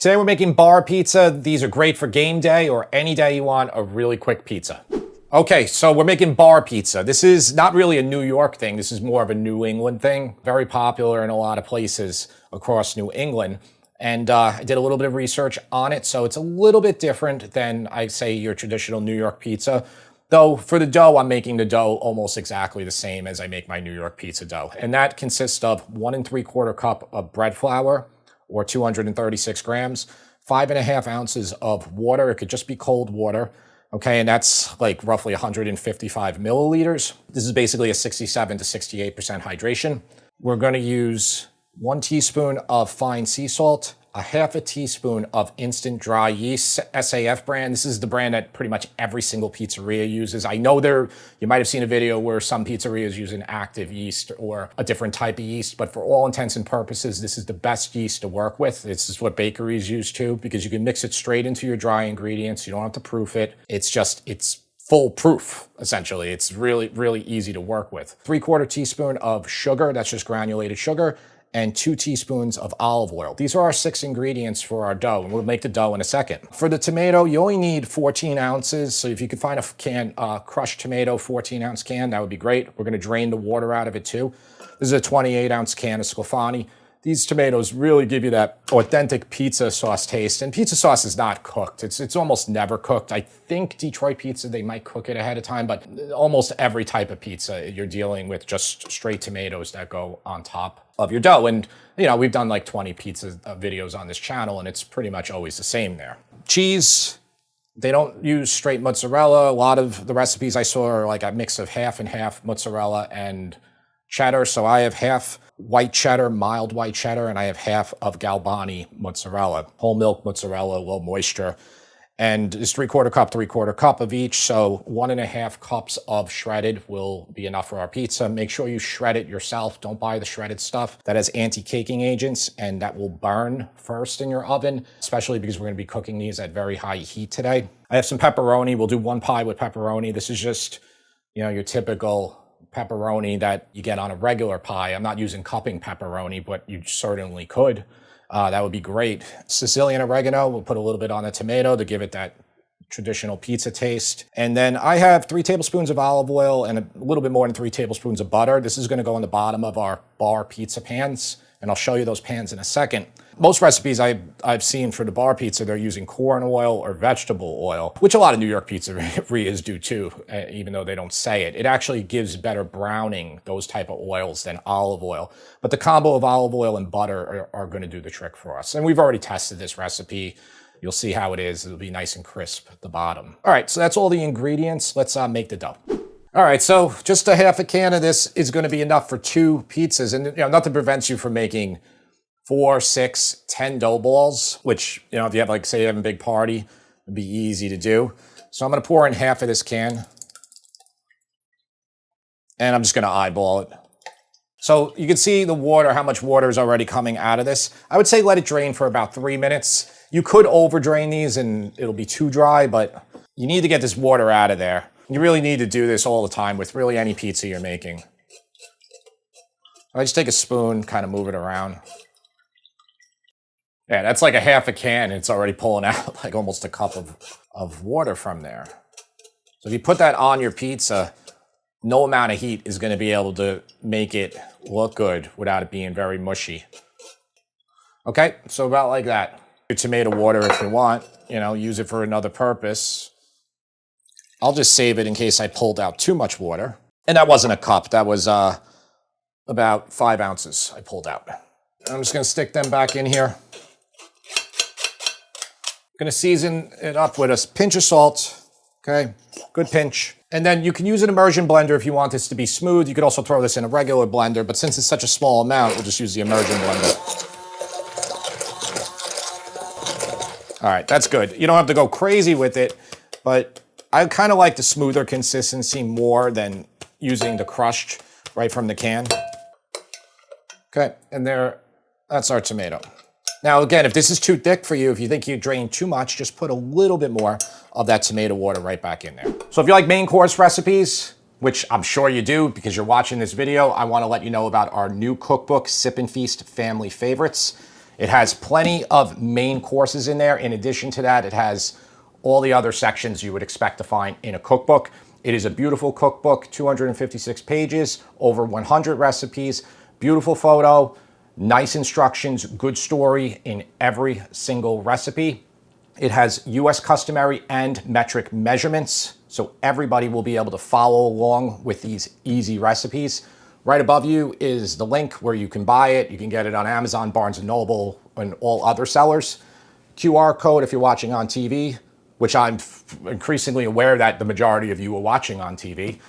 Today we're making bar pizza. These are great for game day or any day you want a really quick pizza. Okay, so we're making bar pizza. This is not really a New York thing. This is more of a New England thing. Very popular in a lot of places across New England. And I did a little bit of research on it, so it's a little bit different than, I say, your traditional New York pizza. Though for the dough, I'm making the dough almost exactly the same as I make my New York pizza dough. And that consists of 1 3/4 cup of bread flour, or 236 grams, 5.5 ounces of water. It could just be cold water. Okay, and that's like roughly 155 milliliters. This is basically a 67 to 68% hydration. We're gonna use 1 teaspoon of fine sea salt, a 1/2 teaspoon of instant dry yeast, SAF brand. This is the brand that pretty much every single pizzeria uses. I know you might have seen a video where some pizzerias use an active yeast or a different type of yeast, but for all intents and purposes, this is the best yeast to work with. This is what bakeries use too, because you can mix it straight into your dry ingredients. You don't have to proof it. It's foolproof, essentially. It's really, really easy to work with. 3/4 teaspoon of sugar, that's just granulated sugar, and 2 teaspoons of olive oil. These are our 6 ingredients for our dough, and we'll make the dough in a second. For the tomato, you only need 14 ounces, so if you could find a can, crushed tomato, 14-ounce can, that would be great. We're gonna drain the water out of it too. This is a 28-ounce can of Sclafani. These tomatoes really give you that authentic pizza sauce taste, and pizza sauce is not cooked. It's almost never cooked. I think Detroit pizza, they might cook it ahead of time, but almost every type of pizza, you're dealing with just straight tomatoes that go on top of your dough. And, you know, we've done like 20 pizza videos on this channel, and it's pretty much always the same there. Cheese, they don't use straight mozzarella. A lot of the recipes I saw are like a mix of half and half mozzarella and cheddar. So I have half white cheddar, mild white cheddar, and I have half of Galbani mozzarella, whole milk mozzarella, low moisture. And it's 3/4 cup of each. So 1.5 cups of shredded will be enough for our pizza. Make sure you shred it yourself. Don't buy the shredded stuff that has anti-caking agents, and that will burn first in your oven, especially because we're gonna be cooking these at very high heat today. I have some pepperoni. We'll do 1 pie with pepperoni. This is just, you know, your typical pepperoni that you get on a regular pie. I'm not using cupping pepperoni, but you certainly could. That would be great. Sicilian oregano, we'll put a little bit on the tomato to give it that traditional pizza taste. And then I have 3 tablespoons of olive oil and a little bit more than 3 tablespoons of butter. This is gonna go on the bottom of our bar pizza pans, and I'll show you those pans in a second. Most recipes I've seen for the bar pizza, they're using corn oil or vegetable oil, which a lot of New York pizzerias do too, even though they don't say it. It actually gives better browning, those type of oils, than olive oil. But the combo of olive oil and butter are gonna do the trick for us. And we've already tested this recipe. You'll see how it is. It'll be nice and crisp at the bottom. All right, so that's all the ingredients. Let's make the dough. All right, so just a half a can of this is gonna be enough for 2 pizzas. And, you know, nothing prevents you from making 4, 6, 10 dough balls, which, you know, if you have, like, say you have a big party, it'd be easy to do. So I'm gonna pour in half of this can, and I'm just gonna eyeball it. So you can see the water, how much water is already coming out of this. I would say let it drain for about 3 minutes. You could over drain these and it'll be too dry, but you need to get this water out of there. You really need to do this all the time with really any pizza you're making. I just take a spoon, kind of move it around. Yeah, that's like a half a can. It's already pulling out like almost a cup of water from there. So if you put that on your pizza, no amount of heat is going to be able to make it look good without it being very mushy. Okay, so about like that. Your tomato water, if you want, you know, use it for another purpose. I'll just save it in case I pulled out too much water. And that wasn't a cup. That was about 5 ounces I pulled out. I'm just going to stick them back in here. Going to season it up with a pinch of salt, okay? Good pinch. And then you can use an immersion blender if you want this to be smooth. You could also throw this in a regular blender, but since it's such a small amount, we'll just use the immersion blender. All right, that's good. You don't have to go crazy with it, but I kind of like the smoother consistency more than using the crushed right from the can. Okay, and that's our tomato. Now, again, if this is too thick for you, if you think you drain too much, just put a little bit more of that tomato water right back in there. So if you like main course recipes, which I'm sure you do because you're watching this video, I want to let you know about our new cookbook, Sip and Feast Family Favorites. It has plenty of main courses in there. In addition to that, it has all the other sections you would expect to find in a cookbook. It is a beautiful cookbook, 256 pages, over 100 recipes, beautiful photo, nice instructions, good story in every single recipe. It has US customary and metric measurements, so everybody will be able to follow along with these easy recipes. Right above you is the link where you can buy it. You can get it on Amazon, Barnes & Noble, and all other sellers. QR code if you're watching on TV, which I'm increasingly aware that the majority of you are watching on TV.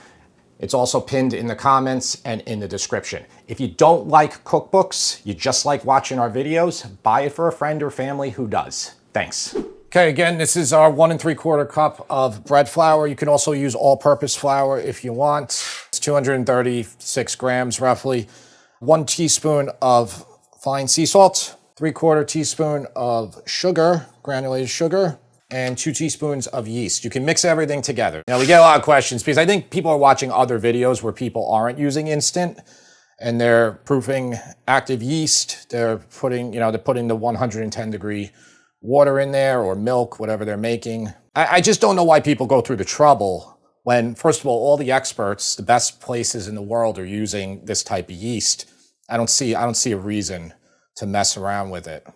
It's also pinned in the comments and in the description. If you don't like cookbooks, you just like watching our videos, buy it for a friend or family who does. Thanks. Okay, again, this is our 1 3/4 cup of bread flour. You can also use all-purpose flour if you want. It's 236 grams roughly. 1 teaspoon of fine sea salt, 3/4 teaspoon of sugar, granulated sugar, and 2 teaspoons of yeast. You can mix everything together. Now, we get a lot of questions because I think people are watching other videos where people aren't using instant and they're proofing active yeast. They're putting, they're putting the 110-degree water in there or milk, whatever they're making. I just don't know why people go through the trouble when, first of all the experts, the best places in the world are using this type of yeast. I don't see a reason to mess around with it.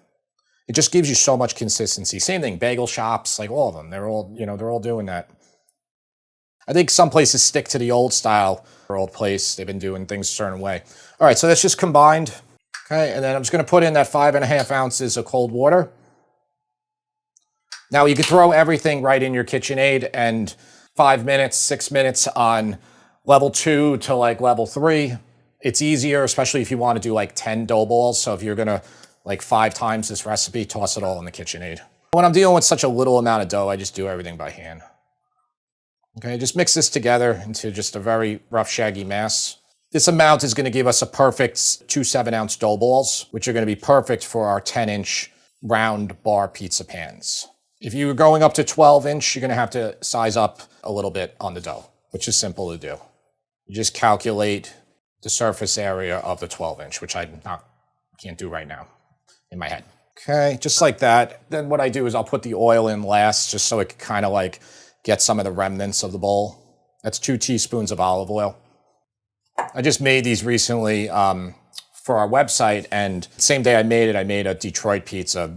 It just gives you so much consistency. Same thing, bagel shops, like all of them, they're all doing that. I think some places stick to the old style or old place. They've been doing things a certain way. All right, so that's just combined. Okay, and then I'm just gonna put in that 5½ ounces of cold water. Now you can throw everything right in your KitchenAid and 5 minutes, 6 minutes on level 2 to like level 3. It's easier, especially if you want to do like 10 dough balls. So if you're gonna like 5 times this recipe, toss it all in the KitchenAid. When I'm dealing with such a little amount of dough, I just do everything by hand. Okay, just mix this together into just a very rough, shaggy mass. This amount is gonna give us a perfect 2 7-ounce dough balls, which are gonna be perfect for our 10-inch round bar pizza pans. If you're going up to 12-inch, you're gonna have to size up a little bit on the dough, which is simple to do. You just calculate the surface area of the 12-inch, which I can't do right now in my head. Okay, just like that. Then what I do is I'll put the oil in last, just so it can kind of like get some of the remnants of the bowl. That's 2 teaspoons of olive oil. I just made these recently for our website, and same day I made a Detroit pizza.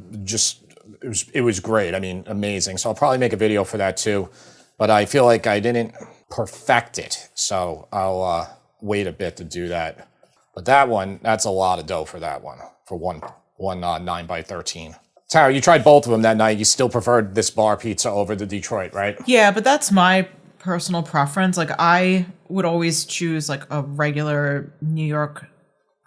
It was great. I mean, amazing. So I'll probably make a video for that too, but I feel like I didn't perfect it. So I'll wait a bit to do that. But that one, that's a lot of dough for that one, for one 9 by 13. Tara, you tried both of them that night. You still preferred this bar pizza over the Detroit, right? Yeah, but that's my personal preference. Like I would always choose like a regular New York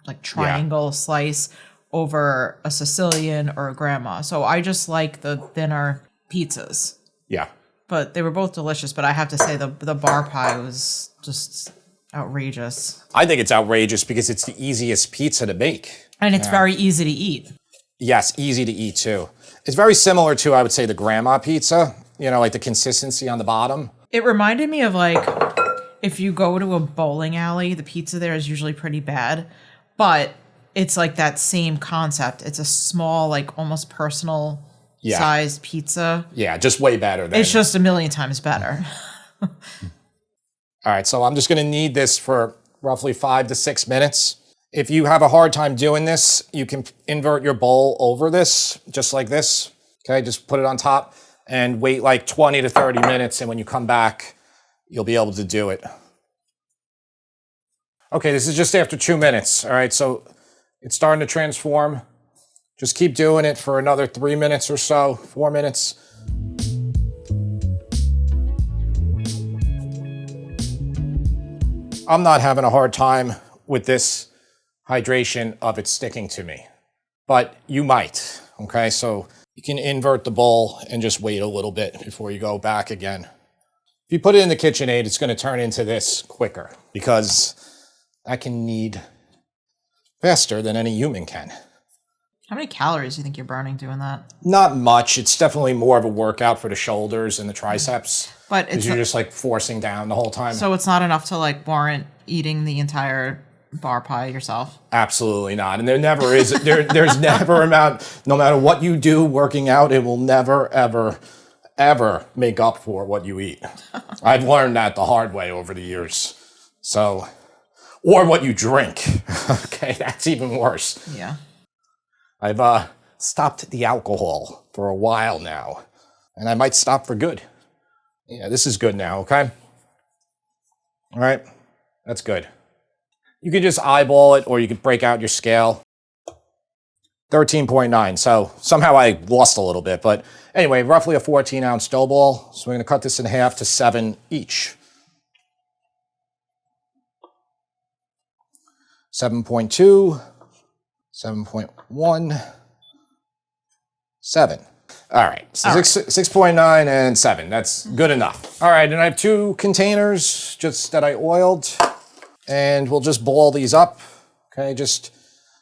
like triangle slice over a Sicilian or a grandma. So I just like the thinner pizzas. Yeah. But they were both delicious, but I have to say the bar pie was just outrageous. I think it's outrageous because it's the easiest pizza to make. And it's very easy to eat. Yes, easy to eat too. It's very similar to, I would say, the grandma pizza, like the consistency on the bottom. It reminded me of like, if you go to a bowling alley, the pizza there is usually pretty bad, but it's like that same concept. It's a small, like almost personal sized pizza. Yeah, just way better. It's just a million times better. All right, so I'm just gonna knead this for roughly 5 to 6 minutes. If you have a hard time doing this, you can invert your bowl over this, just like this. Okay, just put it on top and wait like 20 to 30 minutes, and when you come back, you'll be able to do it. Okay, this is just after 2 minutes. All right, so it's starting to transform. Just keep doing it for another 3 minutes or so, 4 minutes. I'm not having a hard time with this hydration of it sticking to me, but you might, okay? So you can invert the bowl and just wait a little bit before you go back again. If you put it in the KitchenAid, it's gonna turn into this quicker because I can knead faster than any human can. How many calories do you think you're burning doing that? Not much. It's definitely more of a workout for the shoulders and the triceps. But it's you're just like forcing down the whole time. So it's not enough to like warrant eating the entire bar pie yourself? Absolutely not. And there never is. There's never amount, no matter what you do working out, it will never, ever, ever make up for what you eat. I've learned that the hard way over the years. So, or what you drink. Okay, that's even worse. Yeah. I've stopped the alcohol for a while now, and I might stop for good. Yeah, this is good now, okay? All right, that's good. You can just eyeball it, or you can break out your scale. 13.9, so somehow I lost a little bit, but anyway, roughly a 14-ounce dough ball. So we're gonna cut this in half to 7 each. 7.2, 7.1, 7. All right, so 6.9 and 7, that's good enough. All right, and I have 2 containers just that I oiled, and we'll just ball these up, okay, just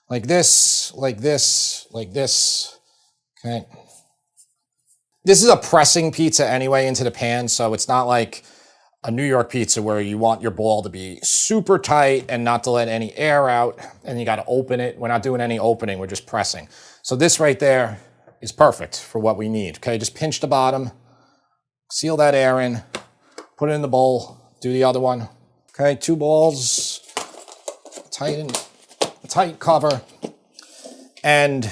like this, like this, like this, okay. This is a pressing pizza anyway into the pan, so it's not like a New York pizza where you want your ball to be super tight and not to let any air out, and you gotta open it. We're not doing any opening, we're just pressing. So this right there is perfect for what we need, okay? Just pinch the bottom, seal that air in, put it in the bowl, do the other one. Okay, 2 balls, tight cover, and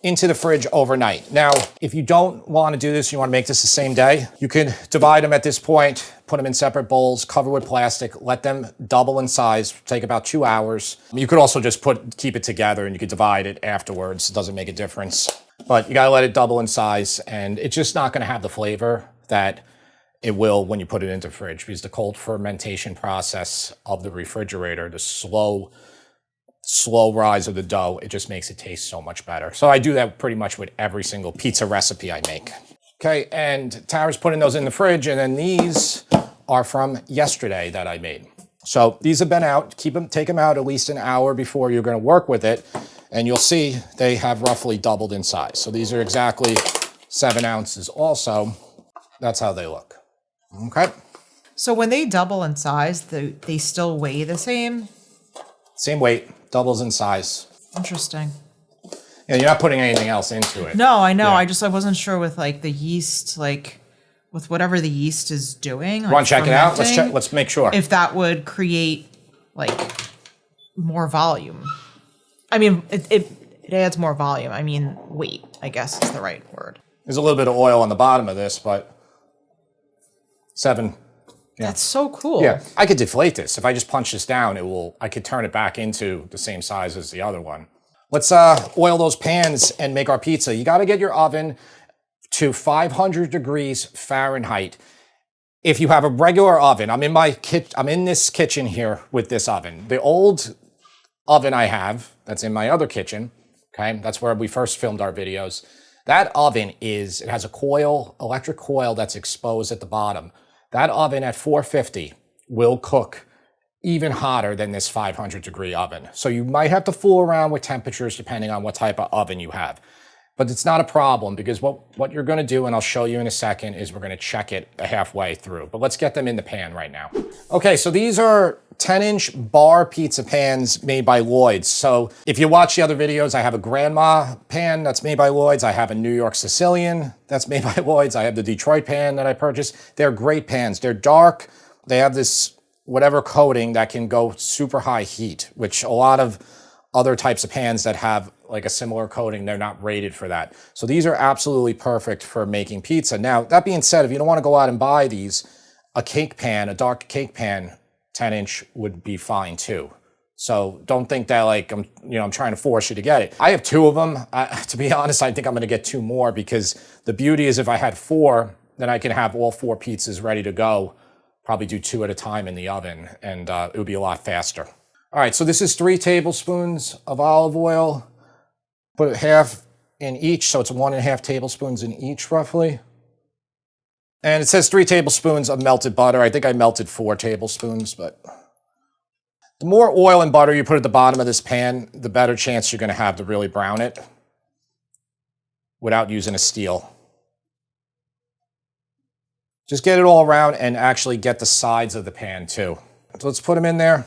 into the fridge overnight. Now, if you don't want to do this, you want to make this the same day, you can divide them at this point, put them in separate bowls, cover with plastic, let them double in size, take about 2 hours. You could also just keep it together and you could divide it afterwards. It doesn't make a difference. But you gotta let it double in size, and it's just not gonna have the flavor that it will when you put it into the fridge, because the cold fermentation process of the refrigerator, the slow rise of the dough, it just makes it taste so much better. So I do that pretty much with every single pizza recipe I make. Okay, and Tara's putting those in the fridge, and then these are from yesterday that I made. So these have been out. Take them out at least an hour before you're gonna work with it, and you'll see they have roughly doubled in size. So these are exactly 7 ounces also. That's how they look, okay? So when they double in size, they still weigh the same? Same weight, doubles in size. Interesting. Yeah, you're not putting anything else into it. No, I know. Yeah. I wasn't sure with like the yeast, like with whatever the yeast is doing. Like Want to check it out? Let's make sure. If that would create like more volume. I mean, it adds more volume. I mean, weight, I guess is the right word. There's a little bit of oil on the bottom of this, but 7. Yeah. That's so cool. Yeah, I could deflate this. If I just punch this down, I could turn it back into the same size as the other one. Let's oil those pans and make our pizza. You got to get your oven to 500 degrees Fahrenheit. If you have a regular oven, I'm in this kitchen here with this oven. The old oven I have, that's in my other kitchen, okay? That's where we first filmed our videos. That oven it has a coil, electric coil that's exposed at the bottom. That oven at 450 will cook even hotter than this 500 degree oven. So you might have to fool around with temperatures depending on what type of oven you have. But it's not a problem, because what you're gonna do, and I'll show you in a second, is we're gonna check it halfway through. But let's get them in the pan right now. Okay, so these are 10-inch bar pizza pans made by Lloyd's. So if you watch the other videos, I have a grandma pan that's made by Lloyd's. I have a New York Sicilian that's made by Lloyd's. I have the Detroit pan that I purchased. They're great pans. They're dark. They have this whatever coating that can go super high heat, which a lot of other types of pans that have like a similar coating, they're not rated for that. So these are absolutely perfect for making pizza. Now, that being said, if you don't want to go out and buy these, a cake pan, a dark cake pan, 10-inch would be fine too. So don't think that like I'm trying to force you to get it. I have 2 of them. To be honest, I think I'm going to get 2 more, because the beauty is if I had 4, then I can have all 4 pizzas ready to go. Probably do 2 at a time in the oven, and it would be a lot faster. All right, so this is 3 tablespoons of olive oil. Put half in each, so it's 1.5 tablespoons in each, roughly. And it says 3 tablespoons of melted butter. I think I melted 4 tablespoons, but the more oil and butter you put at the bottom of this pan, the better chance you're gonna have to really brown it without using a steel. Just get it all around and actually get the sides of the pan too. So let's put them in there.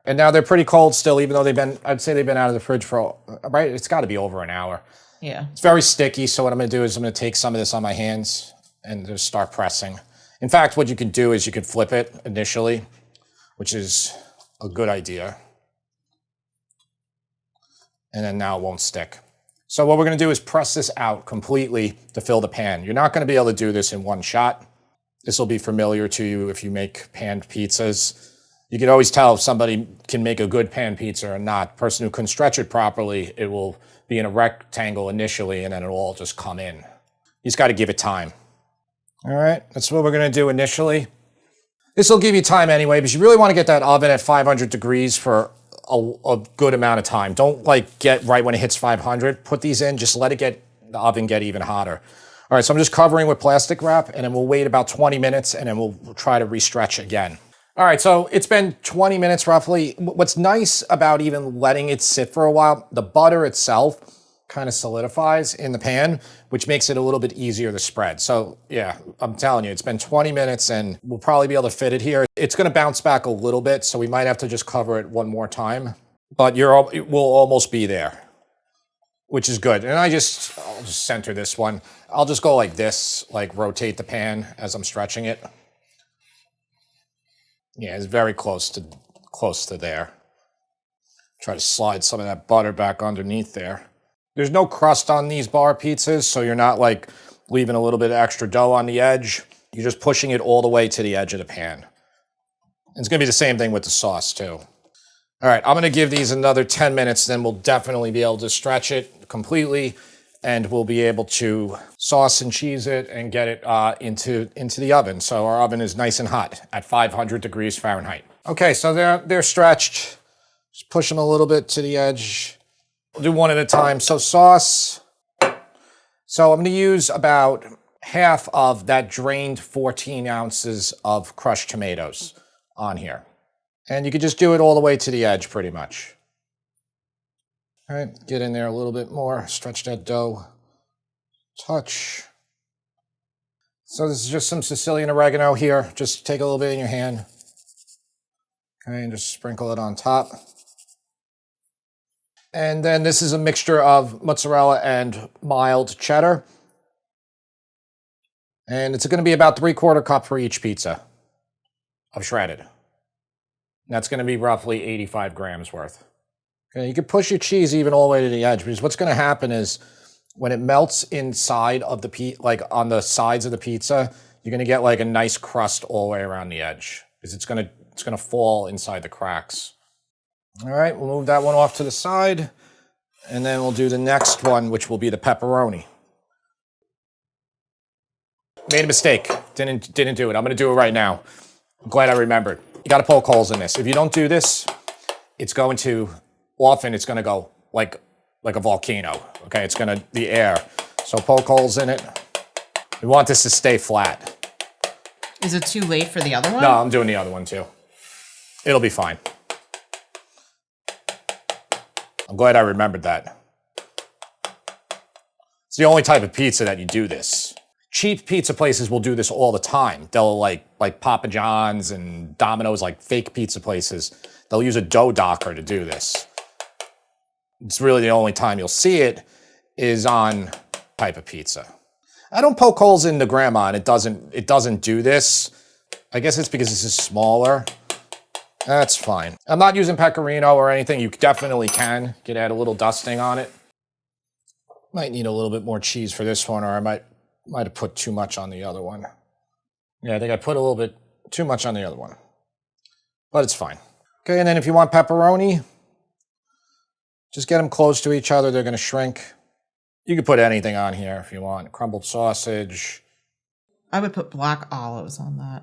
And now they're pretty cold still, even though I'd say they've been out of the fridge for, right? It's got to be over an hour. Yeah. It's very sticky, so what I'm going to do is I'm going to take some of this on my hands and just start pressing. In fact, what you can do is you could flip it initially, which is a good idea. And then now it won't stick. So what we're going to do is press this out completely to fill the pan. You're not going to be able to do this in one shot. This will be familiar to you if you make panned pizzas. You can always tell if somebody can make a good pan pizza or not. The person who can stretch it properly, it will be in a rectangle initially, and then it'll all just come in. You just got to give it time. All right, that's what we're going to do initially. This will give you time anyway, because you really want to get that oven at 500 degrees for a good amount of time. Don't get right when it hits 500. Put these in, just let the oven get even hotter. All right, so I'm just covering with plastic wrap, and then we'll wait about 20 minutes, and then we'll try to restretch again. All right, so it's been 20 minutes roughly. What's nice about even letting it sit for a while, the butter itself kind of solidifies in the pan, which makes it a little bit easier to spread. So yeah, I'm telling you, it's been 20 minutes and we'll probably be able to fit it here. It's gonna bounce back a little bit, so we might have to just cover it one more time, but it will almost be there, which is good. And I'll just center this one. I'll just go like this, rotate the pan as I'm stretching it. Yeah, it's very close to there. Try to slide some of that butter back underneath there. There's no crust on these bar pizzas, so you're not leaving a little bit of extra dough on the edge. You're just pushing it all the way to the edge of the pan. And it's gonna be the same thing with the sauce too. All right, I'm gonna give these another 10 minutes, then we'll definitely be able to stretch it completely, and we'll be able to sauce and cheese it and get it into the oven. So our oven is nice and hot at 500 degrees Fahrenheit. Okay, so they're stretched. Just push them a little bit to the edge. We'll do one at a time. So sauce. So I'm gonna use about half of that drained 14 ounces of crushed tomatoes on here. And you could just do it all the way to the edge pretty much. All right, get in there a little bit more, stretch that dough, touch. So this is just some Sicilian oregano here. Just take a little bit in your hand. Okay, and just sprinkle it on top. And then this is a mixture of mozzarella and mild cheddar. And it's gonna be about 3/4 cup for each pizza of shredded. That's gonna be roughly 85 grams worth. Okay, you can push your cheese even all the way to the edge, because what's going to happen is when it melts inside of the on the sides of the pizza, you're going to get a nice crust all the way around the edge, because it's going to fall inside the cracks. All right, we'll move that one off to the side, and then we'll do the next one, which will be the pepperoni. Made a mistake. Didn't do it. I'm going to do it right now. I'm glad I remembered. You got to poke holes in this. If you don't do this, it's going to go like a volcano, okay? It's the air. So poke holes in it. We want this to stay flat. Is it too late for the other one? No, I'm doing the other one too. It'll be fine. I'm glad I remembered that. It's the only type of pizza that you do this. Cheap pizza places will do this all the time. They'll like Papa John's and Domino's, fake pizza places. They'll use a dough docker to do this. It's really the only time you'll see it is on type of pizza. I don't poke holes in the grandma, and it doesn't do this. I guess it's because this is smaller. That's fine. I'm not using pecorino or anything. You definitely can add a little dusting on it. Might need a little bit more cheese for this one, or I might have put too much on the other one. Yeah, I think I put a little bit too much on the other one, but it's fine. Okay, and then if you want pepperoni, just get them close to each other. They're going to shrink. You can put anything on here if you want. Crumbled sausage. I would put black olives on that.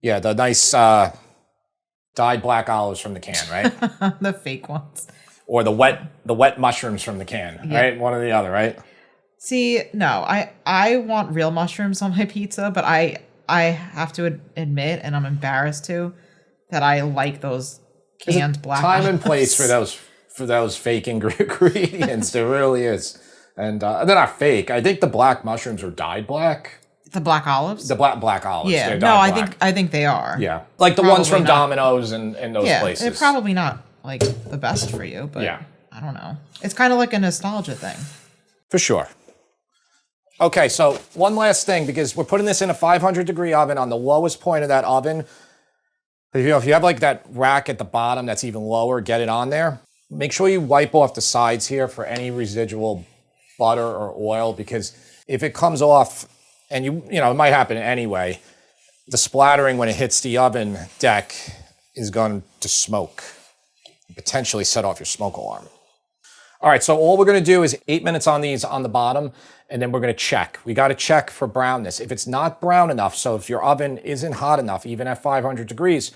Yeah, the nice dyed black olives from the can, right? The fake ones. Or the wet mushrooms from the can, yeah. Right? One or the other, right? See, no, I want real mushrooms on my pizza, but I have to admit, and I'm embarrassed to, that I like those canned black olives. Time and place for those fake ingredients. There really is. And they're not fake. I think the black mushrooms are dyed black. The black olives? The black olives. Yeah. No, I think they are. Yeah. Like the ones from Domino's and those places. They're probably not like the best for you, but Yeah. I don't know. It's kind of like a nostalgia thing. For sure. Okay, so one last thing, because we're putting this in a 500-degree oven on the lowest point of that oven. If you have like that rack at the bottom that's even lower, get it on there. Make sure you wipe off the sides here for any residual butter or oil, because if it comes off, and you know, it might happen anyway, the splattering when it hits the oven deck is going to smoke, potentially set off your smoke alarm. All right, so all we're gonna do is 8 minutes on these on the bottom, and then we're gonna check. We gotta check for brownness. If it's not brown enough, so if your oven isn't hot enough, even at 500 degrees,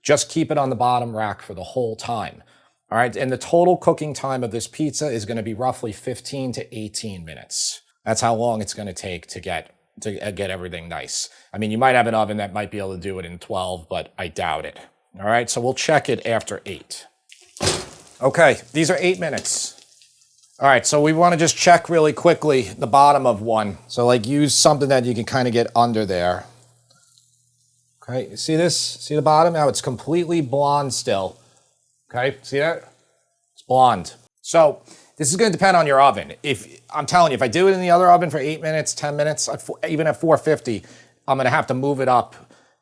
just keep it on the bottom rack for the whole time. All right, and the total cooking time of this pizza is gonna be roughly 15 to 18 minutes. That's how long it's gonna take to get everything nice. I mean, you might have an oven that might be able to do it in 12, but I doubt it. All right, so we'll check it after 8. Okay, these are 8 minutes. All right, so we want to just check really quickly the bottom of one. So like use something that you can kind of get under there. Okay, you see this? See the bottom? Now it's completely blonde still. Okay, see that? It's blonde. So this is going to depend on your oven. I'm telling you, if I do it in the other oven for 8 minutes, 10 minutes, even at 450, I'm going to have to move it up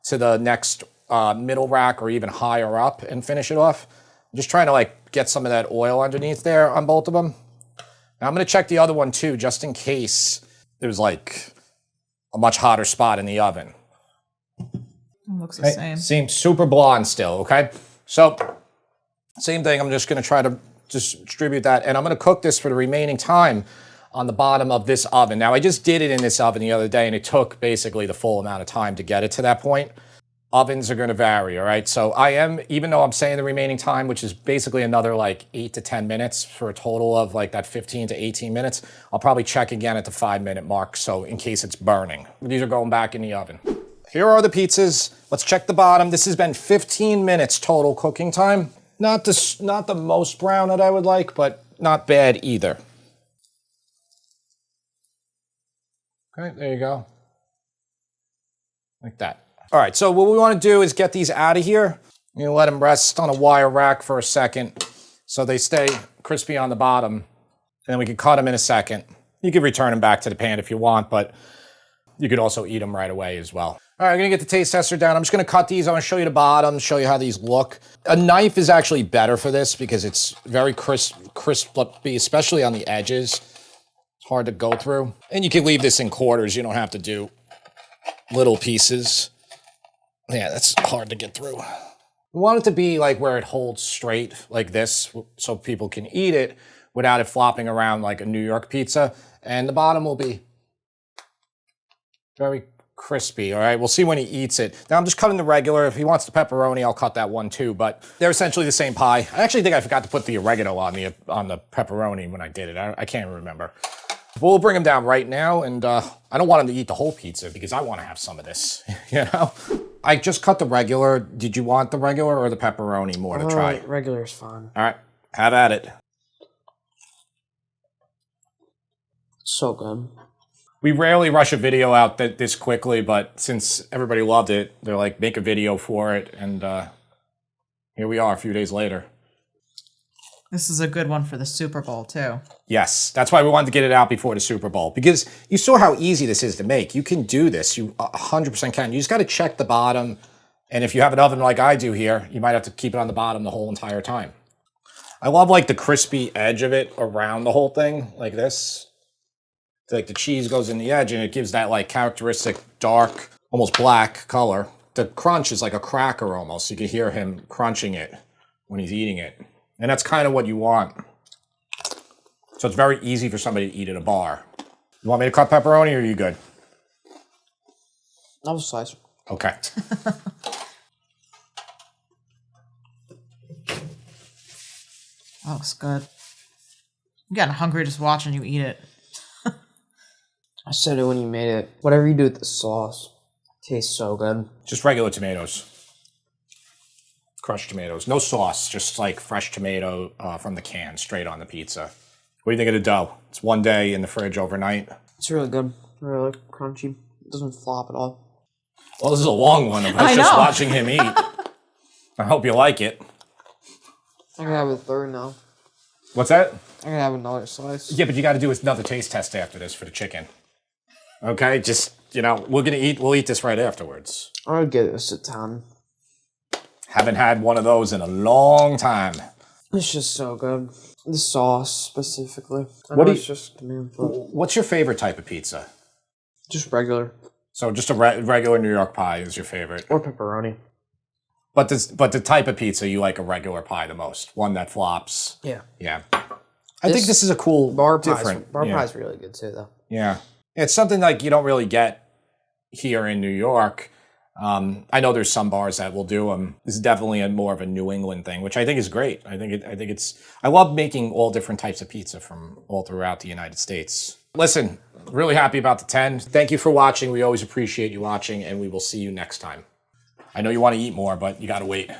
to the next middle rack or even higher up and finish it off. I'm just trying to like get some of that oil underneath there on both of them. Now I'm going to check the other one too, just in case there's like a much hotter spot in the oven. It looks the same. Seems super blonde still, okay? So same thing, I'm just going to try to distribute that, and I'm going to cook this for the remaining time on the bottom of this oven. Now I just did it in this oven the other day, and it took basically the full amount of time to get it to that point. Ovens are going to vary, all right? So even though I'm saying the remaining time, which is basically another like 8 to 10 minutes for a total of like that 15 to 18 minutes, I'll probably check again at the 5-minute mark, so in case it's burning. These are going back in the oven. Here are the pizzas. Let's check the bottom. This has been 15 minutes total cooking time. Not the most brown that I would like, but not bad either. Okay, there you go. Like that. All right, so what we want to do is get these out of here. You let them rest on a wire rack for a second so they stay crispy on the bottom. And then we can cut them in a second. You can return them back to the pan if you want, but you could also eat them right away as well. All right, I'm gonna get the taste tester down. I'm just gonna cut these. I'm gonna show you the bottom, show you how these look. A knife is actually better for this because it's very crispy, especially on the edges. It's hard to go through. And you can leave this in quarters. You don't have to do little pieces. Yeah, that's hard to get through. We want it to be like where it holds straight like this so people can eat it without it flopping around like a New York pizza. And the bottom will be very crispy, all right? We'll see when he eats it. Now I'm just cutting the regular. If he wants the pepperoni, I'll cut that one too, but they're essentially the same pie. I actually think I forgot to put the oregano on the pepperoni when I did it. I can't remember. We'll bring him down right now, and I don't want him to eat the whole pizza because I want to have some of this, you know? I just cut the regular. Did you want the regular or the pepperoni more to try? Regular is fine. All right, have at it. So good. We rarely rush a video out this quickly, but since everybody loved it, they're like, make a video for it, and here we are a few days later. This is a good one for the Super Bowl, too. Yes, that's why we wanted to get it out before the Super Bowl, because you saw how easy this is to make. You can do this. You 100% can. You just got to check the bottom, and if you have an oven like I do here, you might have to keep it on the bottom the whole entire time. I love like the crispy edge of it around the whole thing, like this. Like the cheese goes in the edge, and it gives that like characteristic dark, almost black color. The crunch is like a cracker almost. You can hear him crunching it when he's eating it. And that's kind of what you want. So it's very easy for somebody to eat at a bar. You want me to cut pepperoni, or are you good? I'll slice. Okay. That looks good. I'm getting hungry just watching you eat it. I said it when you made it. Whatever you do with the sauce, tastes so good. Just regular tomatoes. Crushed tomatoes. No sauce, just like fresh tomato from the can, straight on the pizza. What do you think of the dough? It's one day in the fridge overnight. It's really good. Really crunchy. It doesn't flop at all. Well, this is a long one of us just watching him eat. I hope you like it. I can have a third now. What's that? I can have another slice. Yeah, but you got to do another taste test after this for the chicken. Okay, just, we'll eat this right afterwards. I would give this a 10. Haven't had one of those in a long time. It's just so good. The sauce specifically. What's your favorite type of pizza? Just regular. So just a regular New York pie is your favorite. Or pepperoni. But the type of pizza you like a regular pie the most, one that flops. Yeah. Yeah. I think this is a cool bar different. Pie's really good too, though. Yeah. It's something like you don't really get here in New York. I know there's some bars that will do them. This is definitely more of a New England thing, which I think is great. I love making all different types of pizza from all throughout the United States. Listen, really happy about the 10. Thank you for watching. We always appreciate you watching, and we will see you next time. I know you want to eat more, but you got to wait.